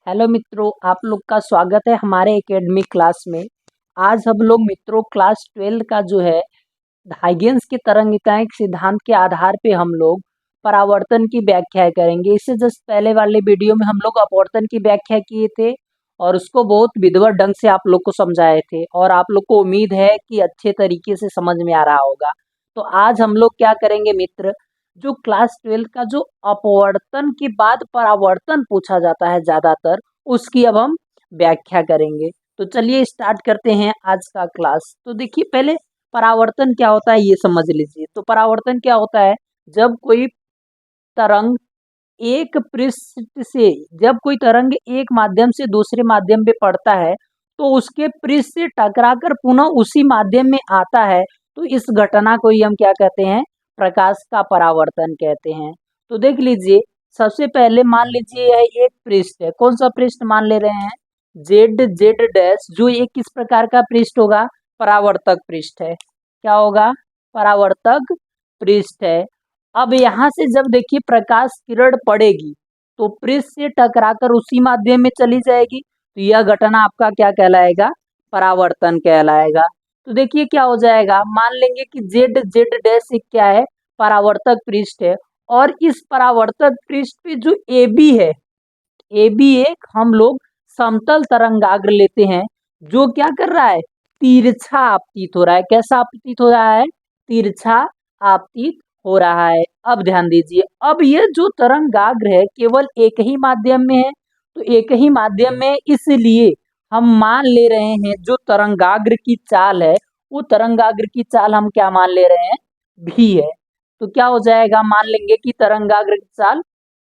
Hello मित्रों, आप लोग का स्वागत है हमारे एकेडमिक क्लास में। आज हम लोग मित्रों क्लास 12 का जो है हाइगेंस की तरंगिकाएं सिद्धांत के आधार पे हम लोग परावर्तन की व्याख्या करेंगे। इससे जस्ट पहले वाले वीडियो में हम लोग अपवर्तन की व्याख्या किए थे और उसको बहुत विधिवत ढंग से आप लोग को समझाए थे और आप लोग को उम्मीद है कि अच्छे तरीके से समझ में आ रहा होगा। तो आज हम लोग क्या करेंगे मित्र, जो क्लास 12 का जो अपवर्तन के बाद परावर्तन पूछा जाता है ज्यादातर, उसकी अब हम व्याख्या करेंगे। तो चलिए स्टार्ट करते हैं आज का क्लास। तो देखिए, पहले परावर्तन क्या होता है ये समझ लीजिए। तो परावर्तन क्या होता है, जब कोई तरंग एक पृष्ठ से जब कोई तरंग एक माध्यम से दूसरे माध्यम पे पड़ता है तो उसके पृष्ठ से टकराकर पुनः उसी माध्यम में आता है, तो इस घटना को ही हम क्या कहते हैं, प्रकाश का परावर्तन कहते हैं। तो देख लीजिए, सबसे पहले मान लीजिए यह एक पृष्ठ है। कौन सा पृष्ठ मान ले रहे हैं, जेड जेड डैश, जो एक किस प्रकार का पृष्ठ होगा, परावर्तक पृष्ठ है। क्या होगा, परावर्तक पृष्ठ है। अब यहाँ से जब देखिए प्रकाश किरण पड़ेगी तो पृष्ठ से टकराकर उसी माध्यम में चली जाएगी, तो यह घटना आपका क्या कहलाएगा, परावर्तन कहलाएगा। तो देखिए क्या हो जाएगा, मान लेंगे कि जेड जेड डैश एक क्या है, परावर्तक पृष्ठ है। और इस परावर्तक पृष्ठ पे जो ए बी है, ए बी एक हम लोग समतल तरंगाग्र लेते हैं, जो क्या कर रहा है, तिरछा आपतित हो रहा है। कैसा आपतित हो रहा है, तिरछा आपतित हो रहा है। अब ध्यान दीजिए, अब ये जो तरंगाग्र है केवल एक ही माध्यम में है, तो एक ही माध्यम में इसलिए हम मान ले रहे हैं जो तरंगाग्र की चाल है, वो तरंगाग्र की चाल हम क्या मान ले रहे हैं, भी है। तो क्या हो जाएगा, मान लेंगे कि तरंगाग्र की चाल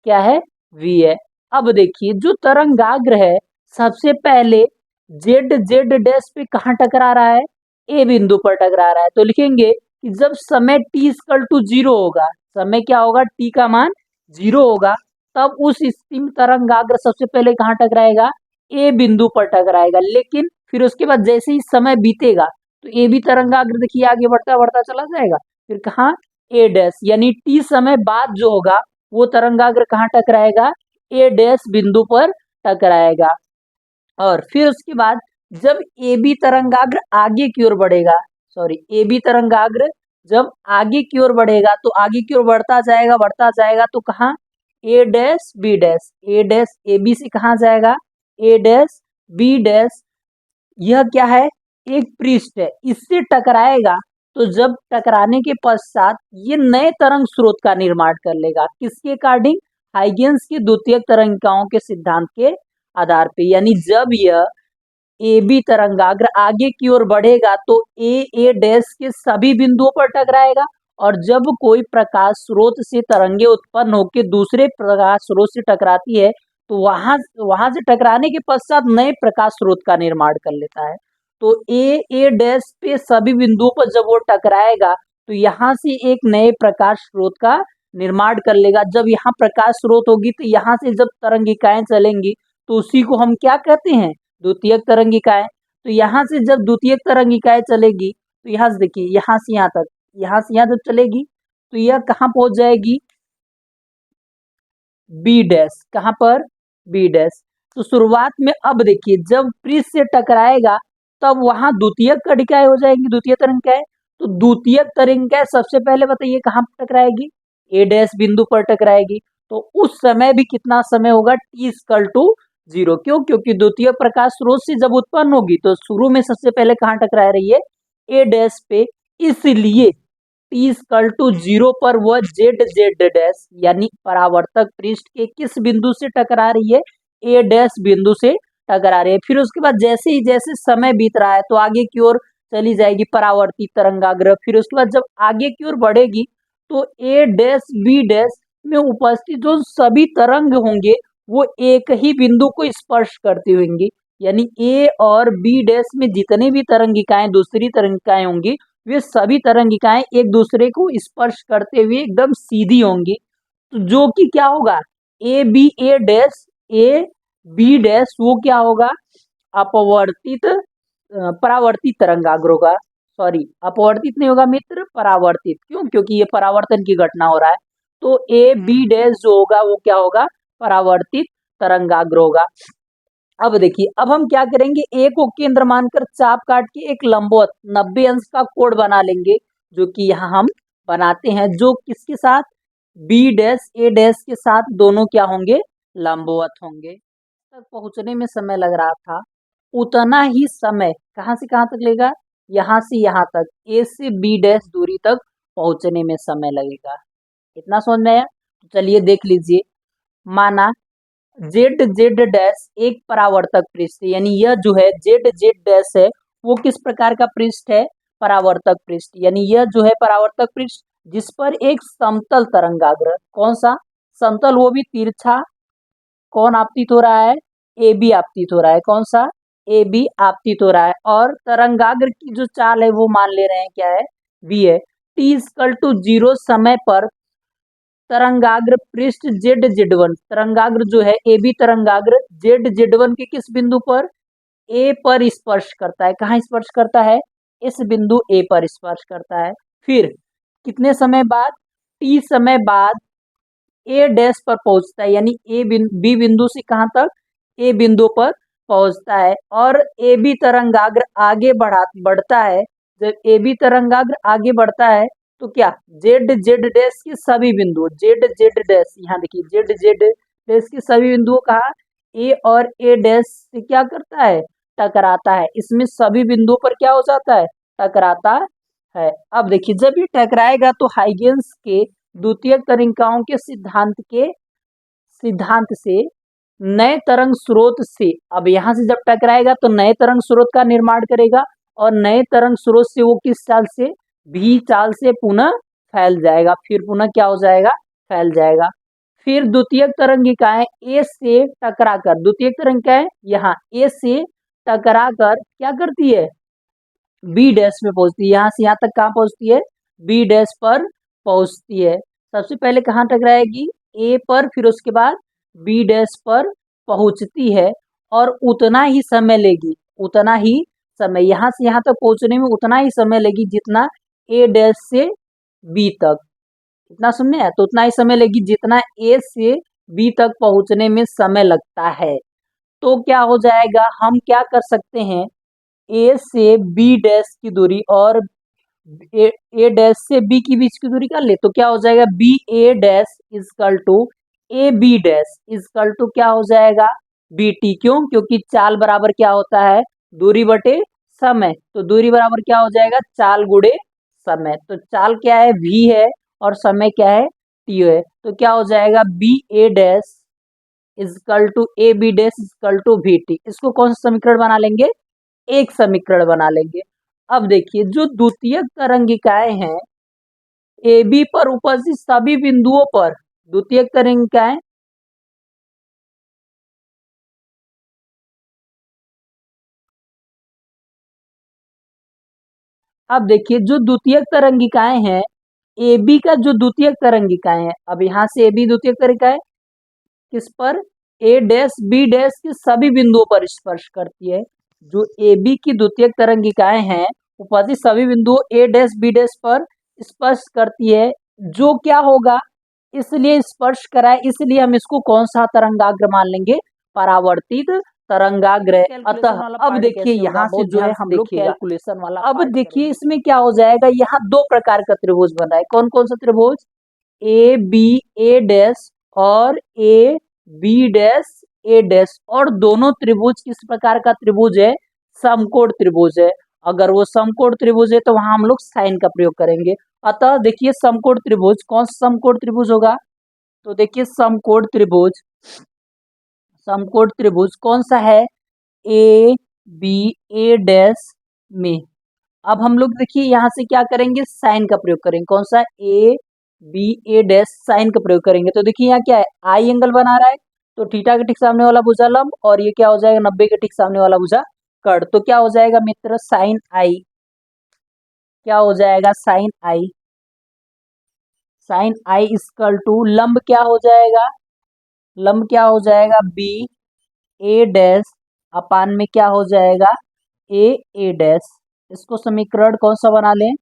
क्या है, वी है। अब देखिए, जो तरंगाग्र है सबसे पहले जेड जेड डैश पे कहाँ टकरा रहा है, ए बिंदु पर टकरा रहा है। तो लिखेंगे कि जब समय t इक्वल टू 0 होगा, समय क्या होगा, t का मान 0 होगा, तब उस स्थिति में तरंगाग्र सबसे पहले कहाँ टकराएगा, ए बिंदु पर टकराएगा। लेकिन फिर उसके बाद जैसे ही समय बीतेगा तो ए भी तरंगाग्र देखिए आगे बढ़ता बढ़ता चला जाएगा, फिर कहाँ, ए डैश, यानी t समय बाद जो होगा वो तरंगाग्र कहाँ टकराएगा, ए डैश बिंदु पर टकराएगा। और फिर उसके बाद जब ए बी तरंगाग्र आगे की ओर बढ़ेगा, सॉरी, ए बी तरंगाग्र जब आगे की ओर बढ़ेगा तो आगे की ओर बढ़ता जाएगा तो कहाँ, A dash B dash, A dash A B से कहाँ जाएगा, ए डैश बी डैश। यह क्या है, एक पृष्ठ है, इससे टकराएगा। तो जब टकराने के पश्चात ये नए तरंग स्रोत का निर्माण कर लेगा, किसके अकॉर्डिंग, हाइगेंस की द्वितीयक तरंगिकाओं के सिद्धांत के आधार पे। यानी जब यह ए बी तरंगाग्र आगे की ओर बढ़ेगा तो ए डैश के सभी बिंदुओं पर टकराएगा, और जब कोई प्रकाश स्रोत से तरंगे उत्पन्न होकर दूसरे प्रकाश स्रोत से टकराती है तो वहां वहां से टकराने के पश्चात नए प्रकाश स्रोत का निर्माण कर लेता है। तो ए डैश पे सभी बिंदुओं पर जब वो टकराएगा तो यहाँ से एक नए प्रकाश स्रोत का निर्माण कर लेगा। जब यहाँ प्रकाश स्रोत होगी तो यहाँ से जब तरंगिकाएं चलेंगी तो उसी को हम क्या कहते हैं, द्वितीयक तरंगिकाएं। तो यहाँ से जब द्वितीयक तरंगिकाएं चलेगी तो यहाँ से देखिए, यहाँ से यहाँ तक, यहाँ से यहाँ जब चलेगी तो यह कहाँ पहुंच जाएगी, बी डैश, कहाँ पर, बी डैश। तो शुरुआत में अब देखिए जब पृष्ठ से टकराएगा तब वहां द्वितीयक कणिकाएं हो जाएंगी, द्वितीय तरंगिकाएं। तो द्वितीयक तरंगिकाएं सबसे पहले बताइए कहाँ पर टकराएगी, ए डैश बिंदु पर टकराएगी। तो उस समय भी कितना समय होगा, टी इक्वल टू 0। क्यों, क्योंकि द्वितीय प्रकाश स्रोत से जब उत्पन्न होगी तो शुरू में सबसे पहले कहाँ टकरा रही है, ए डैश पे, इसलिए टी इक्वल टू 0 पर वह जेड जेड डैश यानी परावर्तक पृष्ठ के किस बिंदु से टकरा रही है, ए डैश बिंदु से टकरा रही है। फिर उसके बाद जैसे ही जैसे समय बीत रहा है तो आगे की ओर चली जाएगी परावर्तित तरंगाग्र। फिर उसके बाद जब आगे की ओर बढ़ेगी तो ए डैश बी डैश में उपस्थित जो सभी तरंग होंगे वो एक ही बिंदु को स्पर्श करती होंगी। यानी ए और बी डैश में जितनी भी तरंगिकाएं, दूसरी तरंगिकाएं होंगी, वे सभी तरंगिकाएं एक दूसरे को स्पर्श करते हुए एकदम सीधी होंगी। तो जो कि क्या होगा, ए डैश ए बी डैश वो क्या होगा, अपवर्तित परावर्तित तरंगाग्र होगा। सॉरी, अपवर्तित नहीं होगा मित्र, परावर्तित। क्यों, क्योंकि ये परावर्तन की घटना हो रहा है। तो ए बी डैश जो होगा वो क्या होगा, परावर्तित तरंगाग्र होगा। अब देखिए, अब हम क्या करेंगे, ए को केंद्र मानकर चाप काट के एक लंबवत 90 अंश का कोण बना लेंगे, जो कि यहाँ हम बनाते हैं, जो किसके साथ, बी डैश ए डैश के साथ दोनों क्या होंगे, लंबवत होंगे। तक पहुंचने में समय लग रहा था, उतना ही समय कहाँ से कहाँ तक लेगा, यहाँ से यहाँ तक, ए से बी डैश दूरी तक पहुंचने में समय लगेगा। इतना समझ में आया? तो चलिए देख लीजिए, माना जेड जेड डैश एक परावर्तक पृष्ठ, यानी यह जो है जेड जेड डैश है वो किस प्रकार का पृष्ठ है, परावर्तक पृष्ठ, यानी यह जो है परावर्तक पृष्ठ जिस पर एक समतल तरंगाग्र, कौन सा समतल, वो भी तिरछा, कौन आपतित हो रहा है, ए बी आपतित हो रहा है, कौन सा, ए बी आपतित हो रहा है, और तरंगाग्र की जो चाल है वो मान ले रहे हैं क्या है, वी है। टी इक्वल टू 0 समय पर तरंगाग्र पृष्ठ जेड जेड वन, तरंगाग्र जो है ए बी तरंगाग्र जेड जेड वन के किस बिंदु पर, ए पर स्पर्श करता है, कहाँ स्पर्श करता है, इस बिंदु ए पर स्पर्श करता है। फिर कितने समय बाद, टी समय बाद ए डैश पर पहुंचता है, यानी बी बिंदु से कहां तक, ए बिंदु पर पहुंचता है, और ए बी तरंगाग्र आगे बढ़ता है। जब ए बी तरंगाग्र आगे बढ़ता है तो क्या, जेड जेड डैश के सभी बिंदु, जेड जेड डैश, यहाँ देखिए जेड जेड डैश के सभी बिंदुओं का ए और ए डैश से क्या करता है, टकराता है, इसमें सभी बिंदुओं पर क्या हो जाता है, टकराता है। अब देखिए, जब ये टकराएगा तो हाइगेंस के द्वितीयक तरिकाओं के सिद्धांत से नए तरंग स्रोत से, अब यहाँ से जब टकराएगा तो नए तरंग स्रोत का निर्माण करेगा, और नए तरंग स्रोत से वो किस चाल से, भी चाल से पुनः फैल जाएगा, फिर पुनः क्या हो जाएगा, फैल जाएगा। फिर द्वितीयक तरंगिकाएं ए से टकराकर, द्वितीयक तरंगिकाएं यहाँ ए से टकराकर क्या करती है, बी डैश में पहुंचती है, यहाँ से यहाँ तक कहाँ पहुंचती है, बी डैश पर पहुंचती है। सबसे पहले कहाँ टकराएगी, ए पर, फिर उसके बाद बी डैश पर पहुंचती है, और उतना ही समय लेगी, उतना ही समय, यहाँ से यहाँ तक पहुंचने में उतना ही समय लेगी जितना ए डैश से बी तक, इतना समझ में, तो उतना ही समय लेगी जितना ए से बी तक पहुंचने में समय लगता है। तो क्या हो जाएगा, हम क्या कर सकते हैं, ए से बी डैश की दूरी और ए डैश से बी की बीच की दूरी कर ले, तो क्या हो जाएगा, B A dash equal to A B dash equal to क्या हो जाएगा, बी टी, क्यों, क्योंकि चाल बराबर क्या होता है, दूरी बटे समय, तो दूरी बराबर क्या हो जाएगा, चाल गुणे समय, तो चाल क्या है, v है, और समय क्या है, टी है, तो क्या हो जाएगा, B A dash equal to A B dash equal to V T, इसको कौन सा समीकरण बना लेंगे, एक समीकरण बना लेंगे। अब देखिए, जो द्वितीयक तरंगिकाएं हैं ए बी पर उपस्थित सभी बिंदुओं पर, द्वितीयक तरंगिकाएं अब देखिए, जो द्वितीयक तरंगिकाएं हैं ए बी का, जो द्वितीयक तरंगिकाएं हैं, अब यहाँ से ए बी द्वितीयक तरंगिकाएं किस पर, ए डैश बी डैश के सभी बिंदुओं पर स्पर्श करती है। जो ए बी की द्वितीयक तरंगिकाएं हैं उपस्थित सभी बिंदुओं ए डैश बी डैश पर स्पर्श करती है, जो क्या होगा, इसलिए स्पर्श कराए, इसलिए हम इसको कौन सा तरंगाग्र मान लेंगे, परावर्तित तरंगाग्र। अतः अब देखिए, यहाँ से जो है हम लोग कैलकुलेशन वाला, अब देखिए इसमें क्या हो जाएगा, यहाँ दो प्रकार का त्रिभुज बन रहा है, कौन कौन सा त्रिभुज, ए बी ए डैश और A B dash A dash, और दोनों त्रिभुज किस प्रकार का त्रिभुज है, समकोण त्रिभुज है। अगर वो समकोण त्रिभुज है तो वहां हम लोग साइन का प्रयोग करेंगे। अतः देखिए, समकोण त्रिभुज, कौन सा समकोण त्रिभुज होगा, तो देखिए समकोण त्रिभुज, समकोण त्रिभुज कौन सा है, ए बी ए डैश में। अब हम लोग देखिए यहाँ से क्या करेंगे, साइन का प्रयोग करेंगे, कौन सा, A B A dash, sine का प्रयोग करेंगे, तो देखिए यहाँ क्या है, आई एंगल बना रहा है, तो थीटा के ठीक सामने वाला भुजा लंब, और ये क्या हो जाएगा, 90 के ठीक सामने वाला भुजा कर्ण, तो क्या हो जाएगा मित्र, साइन आई, क्या हो जाएगा, sine I, sine I equal to लंब क्या हो जाएगा, लंब क्या हो जाएगा, बी ए डैश अपान में क्या हो जाएगा, ए ए डैश। इसको समीकरण कौन सा बना लें,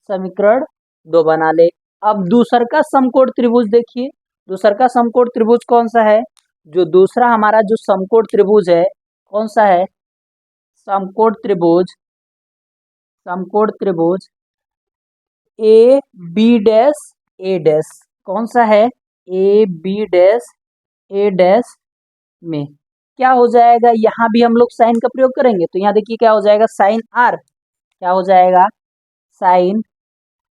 समीकरण 2 बना ले। अब दूसर का समकोण त्रिभुज देखिए, दूसर का समकोण त्रिभुज कौन सा है, जो दूसरा हमारा जो समकोण त्रिभुज है कौन सा है? समकोण त्रिभुज, समकोण त्रिभुज A B dash A dash, कौन सा है? A B dash A dash में क्या हो जाएगा? यहाँ भी हम लोग साइन का प्रयोग करेंगे, तो यहाँ देखिए क्या हो जाएगा, साइन आर। क्या हो जाएगा? Sine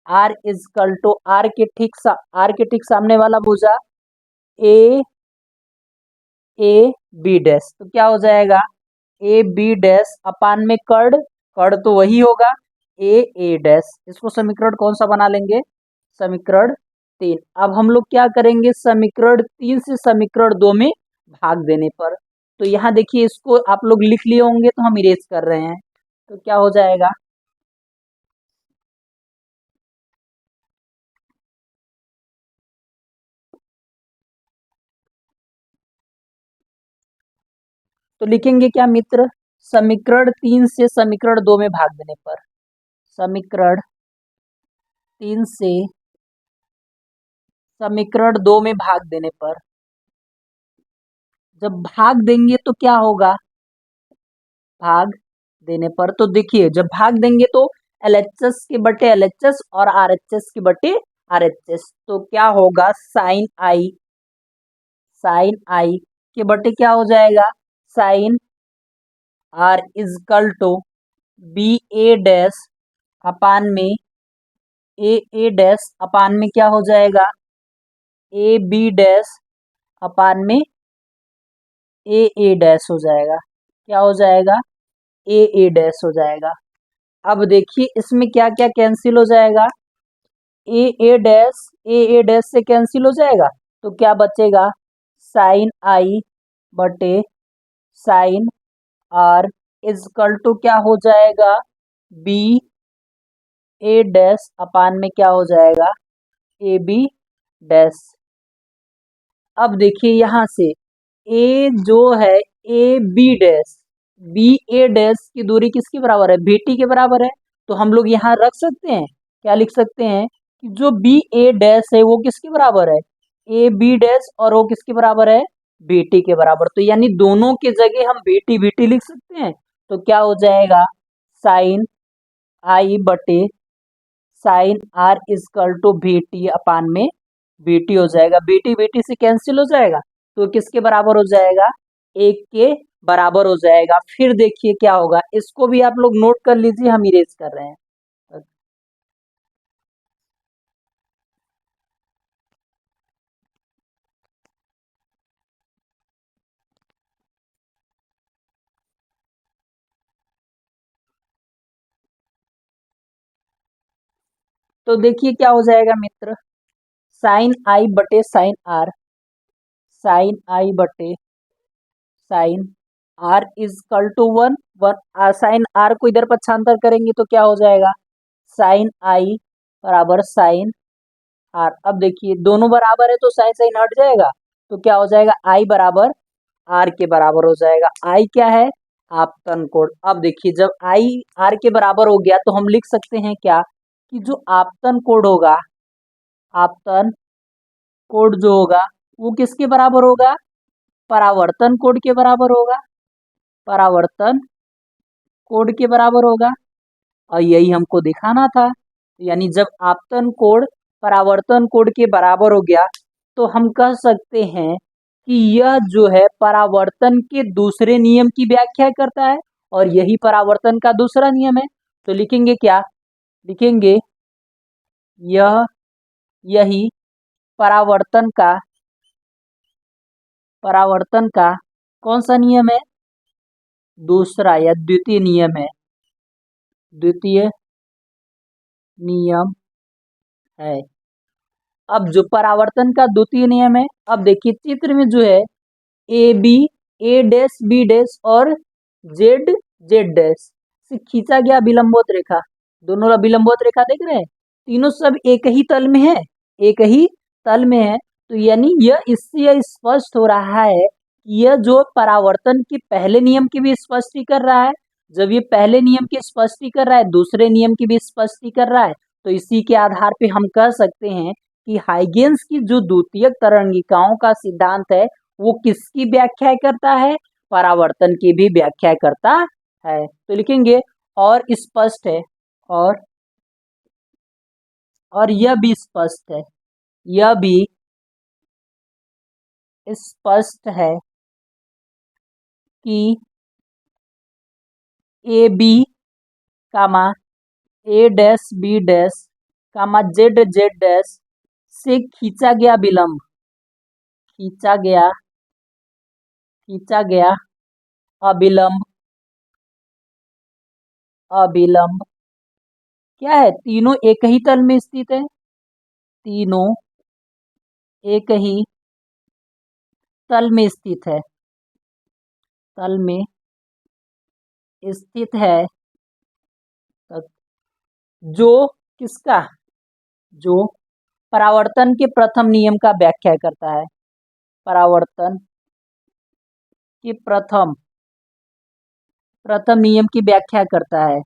R is equal to R के ठीक सामने वाला भुजा ए ए बी डैश, तो क्या हो जाएगा? ए बी डैश अपान में कर्ण, कर्ण तो वही होगा ए ए डैश। इसको समीकरण कौन सा बना लेंगे? समीकरण 3। अब हम लोग क्या करेंगे? समीकरण 3 से समीकरण 2 में भाग देने पर, तो यहाँ देखिए इसको आप लोग लिख लिए होंगे तो हम इरेज कर रहे हैं, तो क्या हो जाएगा? तो लिखेंगे क्या मित्र? समीकरण 3 से समीकरण 2 में भाग देने पर, समीकरण 3 से समीकरण 2 में भाग देने पर, जब भाग देंगे तो क्या होगा? भाग देने पर तो देखिए जब भाग देंगे तो LHS के बटे LHS और RHS के बटे RHS, तो क्या होगा? साइन आई के बटे क्या हो जाएगा? Sine R is equal to B A dash upon में ए ए डैश अपान में क्या हो जाएगा? ए बी डैश अपान में ए ए डैश हो जाएगा। क्या हो जाएगा? ए ए डैश हो जाएगा। अब देखिए इसमें क्या क्या कैंसिल हो जाएगा? ए ए डैश से कैंसिल हो जाएगा, तो क्या बचेगा? साइन आई बटे साइन आर इजकल टू क्या हो जाएगा? बी ए डैश अपान में क्या हो जाएगा? A B dash. अब देखिए यहाँ से ए जो है A B dash, B A dash की दूरी किसके बराबर है? बीटी के बराबर है, तो हम लोग यहाँ रख सकते हैं, क्या लिख सकते हैं कि जो बी ए डैश है वो किसके बराबर है? ए बी डैश, और वो किसके बराबर है? बीटी के बराबर, तो यानी दोनों के जगह हम बीटी बीटी लिख सकते हैं, तो क्या हो जाएगा? साइन आई बटे sine R is equal to BT अपान में बीटी हो जाएगा, बीटी बीटी से कैंसिल हो जाएगा, तो किसके बराबर हो जाएगा? एक के बराबर हो जाएगा। फिर देखिए क्या होगा, इसको भी आप लोग नोट कर लीजिए, हम इरेज कर रहे हैं। तो देखिए क्या हो जाएगा मित्र, साइन आई बटे साइन आर, साइन आई बटे sine R is equal to one one, sine R को इधर पक्षांतर करेंगे तो क्या हो जाएगा? साइन आई बराबर साइन आर। अब देखिए दोनों बराबर है तो साइन साइन हट जाएगा, तो क्या हो जाएगा? आई बराबर आर के बराबर हो जाएगा। आई क्या है? आपतन कोण। अब देखिए जब आई आर के बराबर हो गया तो हम लिख सकते हैं क्या कि जो आपतन कोण होगा, आपतन कोण जो होगा वो किसके बराबर होगा? परावर्तन कोण के बराबर होगा, परावर्तन कोण के बराबर होगा, और यही हमको दिखाना था। यानी जब आपतन कोण परावर्तन कोण के बराबर हो गया तो हम कह सकते हैं कि यह जो है परावर्तन के दूसरे नियम की व्याख्या करता है, और यही परावर्तन का दूसरा नियम है। तो लिखेंगे क्या? लिखेंगे यह यही परावर्तन का कौन सा नियम है? दूसरा या द्वितीय नियम है, द्वितीय नियम है। अब जो परावर्तन का द्वितीय नियम है, अब देखिए चित्र में जो है A B A dash B dash और जेड जेड डैश से खींचा गया विलंबवत रेखा, दोनों विलंबवत रेखा देख रहे हैं, तीनों सब एक ही तल में है, एक ही तल में है। तो यानी यह इससे यह स्पष्ट हो रहा है कि यह जो परावर्तन के पहले नियम की भी स्पष्टी कर रहा है, जब ये पहले नियम की स्पष्टी कर रहा है दूसरे नियम की भी स्पष्टी कर रहा है, तो इसी के आधार पे हम कह सकते हैं कि हाइगेन्स की जो द्वितीयक तरंगिकाओं का सिद्धांत है वो किसकी व्याख्या करता है? परावर्तन की भी व्याख्या करता है। तो लिखेंगे और स्पष्ट है, और यह भी स्पष्ट है, यह भी स्पष्ट है कि A B comma A dash B dash comma Z Z dash से खींचा गया विलंब, खींचा गया अविलंब, अविलंब क्या है, तीनों एक ही तल में स्थित है, तीनों एक ही तल में स्थित है, तल में स्थित है, जो किसका, जो परावर्तन के प्रथम नियम का व्याख्या करता है, परावर्तन के प्रथम नियम की व्याख्या करता है,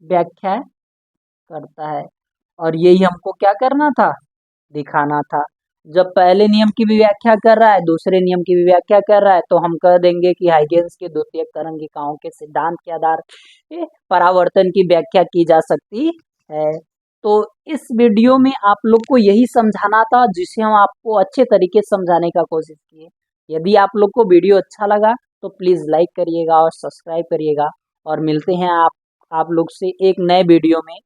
व्याख्या करता है। और यही हमको क्या करना था, दिखाना था। जब पहले नियम की भी व्याख्या कर रहा है, दूसरे नियम की भी व्याख्या कर रहा है, तो हम कह देंगे कि हाइगेंस के द्वितीयक तरंगिकाओं के सिद्धांत के आधार पे परावर्तन की व्याख्या की जा सकती है। तो इस वीडियो में आप लोग को यही समझाना था, जिसे हम आपको अच्छे तरीके से समझाने का कोशिश किए। यदि आप लोग को वीडियो अच्छा लगा तो प्लीज़ लाइक करिएगा और सब्सक्राइब करिएगा, और मिलते हैं आप लोग से एक नए वीडियो में।